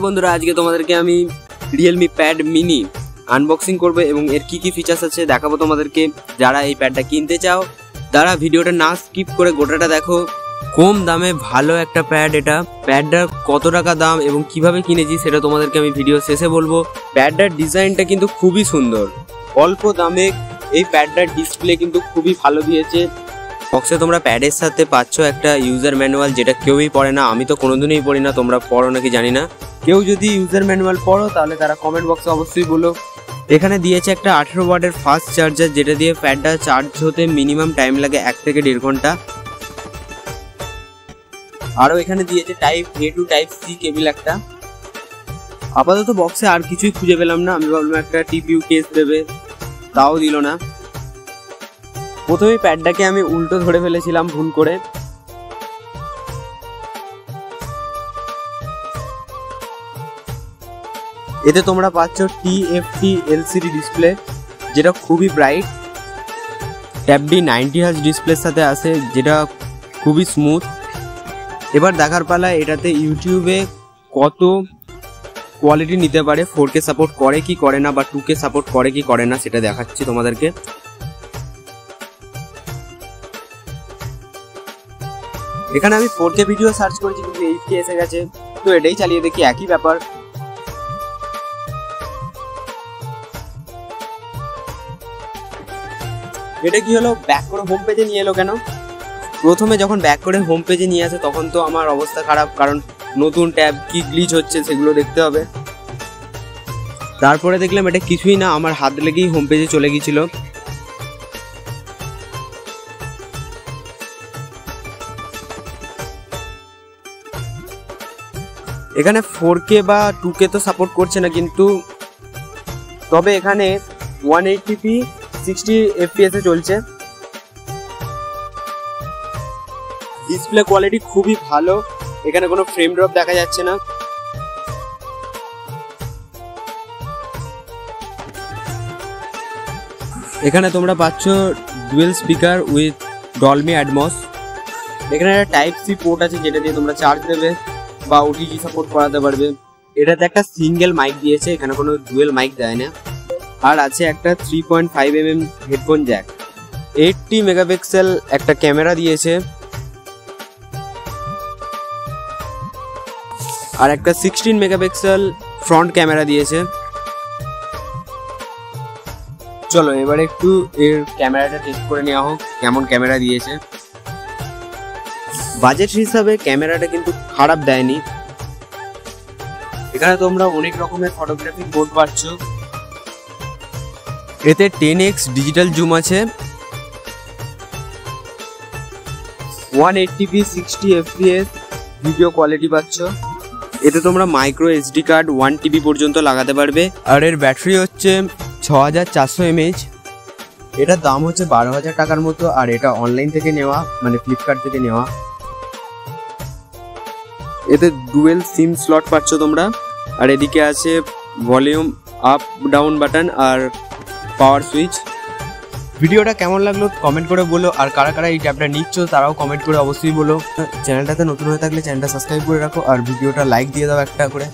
বন্ধুরা, আজকে তোমাদেরকে আমি রিয়েলমি প্যাড মিনি আনবক্সিং করব এবং এর কি কি ফিচার্স আছে দেখাবো তোমাদেরকে। যারা এই প্যাডটা কিনতে চাও তারা ভিডিওটা না স্কিপ করে গোটাটা দেখো। কম দামে ভালো একটা প্যাড। এটা প্যাডটার কত টাকা দাম এবং কিভাবে কিনেছি সেটা তোমাদেরকে আমি ভিডিও শেষে বলবো। প্যাডটার ডিজাইনটা কিন্তু খুবই সুন্দর। অল্প দামে এই প্যাডটার ডিসপ্লে কিন্তু খুবই ভালো দিয়েছে। বক্সে তোমরা প্যাডের সাথে পাচ্ছ একটা ইউজার ম্যানুয়াল, যেটা কেউই পড়ে না। আমি তো কোনোদিনই পড়ি না, তোমরা পড়ো নাকি জানি না। কেউ যদি ইউজার ম্যানুয়াল পড়ো তাহলে তারা কমেন্ট বক্সে অবশ্যই বলো। এখানে দিয়েছে একটা 18 ওয়াটের ফাস্ট চার্জার, যেটা দিয়ে প্যাডটা চার্জ হতে মিনিমাম টাইম লাগে 1 থেকে 1.5 ঘন্টা। আরও এখানে দিয়েছে type A to type C cable একটা। আপাতত বক্সে আর কিছুই খুঁজে পেলাম না। আমি ভাবলাম একটা টিপিইউ কেস দেবে, তাও দিল না। প্রথমেই প্যাডটাকে আমি উল্টো ধরে ফেলেছিলাম ভুল করে। এতে তোমরা পাচ্ছ TFT LCD ডিসপ্লে, যেটা খুবই ব্রাইট। ট্যাবটি 90 হার্জ ডিসপ্লের সাথে আসে, যেটা খুবই স্মুথ। এবার দেখার পালা এটাতে ইউটিউবে কত কোয়ালিটি নিতে পারে, 4K সাপোর্ট করে কি করে না, বা 2K সাপোর্ট করে কি করে না, সেটা দেখাচ্ছি তোমাদেরকে। এখানে আমি 4K ভিডিও সার্চ করেছি কিন্তু 8K এসে গেছে, তো এটাই চালিয়ে দেখি, একই ব্যাপার। এটা কি হলো, ব্যাক করে হোম পেজে নিয়ে এলো কেন? প্রথমে যখন ব্যাক করে হোম পেজে নিয়ে আসে তখন তো আমার অবস্থা খারাপ, কারণ নতুন ট্যাব কি গ্লিচ হচ্ছে সেগুলো দেখতে হবে। তারপরে দেখলাম এটা কিছুই না, আমার হাত লেগেই হোম পেজে চলে গিয়েছিল। এখানে 4K বা 2K তো সাপোর্ট করছে না, কিন্তু তবে এখানে 180p 60 FPS এ চলছে। ডিসপ্লে কোয়ালিটি খুবই ভালো, এখানে কোনো ফ্রেম ড্রপ দেখা যাচ্ছে না। এখানে তোমরা পাচ্ছ dual speaker with Dolby atoms. এখানে একটা টাইপ C পোর্ট আছে, যেটা দিয়ে তোমরা চার্জ দেবে বা OTG সাপোর্ট করাতে পারবে। এটাতে একটা সিঙ্গেল মাইক দিয়েছে, এখানে কোনো ডুয়েল মাইক দেয় না। আর আছে একটা 3.5mm হেডফোন জ্যাক। 80 মেগাপিক্সেল একটা ক্যামেরা দিয়েছে, আর একটা 16 মেগাপিক্সেল ফ্রন্ট ক্যামেরা দিয়েছে। চলো এবার একটু এর ক্যামেরাটা টেস্ট করে নেওয়া হোক, কেমন ক্যামেরা দিয়েছে। বাজেট হিসাবে ক্যামেরাটা কিন্তু খারাপ দেয়নি। এখানে তোমরা অনেক রকমের ফটোগ্রাফি মোড পাচ্ছ। এতে 10x ডিজিটাল জুম আছে, 180p 60 fps ভিডিও কোয়ালিটি পাচ্ছ। এতে তোমরা মাইক্রো SD কার্ড 1 TB পর্যন্ত লাগাতে পারবে। আর এর ব্যাটারি হচ্ছে 6400 mAh। এটার দাম হচ্ছে 12,000 টাকার মতো, আর এটা অনলাইন থেকে নেওয়া, মানে ফ্লিপকার্ট থেকে নেওয়া। এতে ডুয়েল সিম স্লট পাচ্ছ তোমরা, আর এদিকে আছে ভলিউম আপ ডাউন বাটন আর পাওয়ার সুইচ। ভিডিওটা কেমন লাগলো কমেন্ট করে বলো, আর কারা কারা এই ট্যাবটা নিচ্ছ তারাও কমেন্ট করে অবশ্যই বলো। চ্যানেলটাতে নতুন হয়ে থাকলে চ্যানেলটা সাবস্ক্রাইব করে রাখো, আর ভিডিওটা লাইক দিয়ে দাও একটা করে।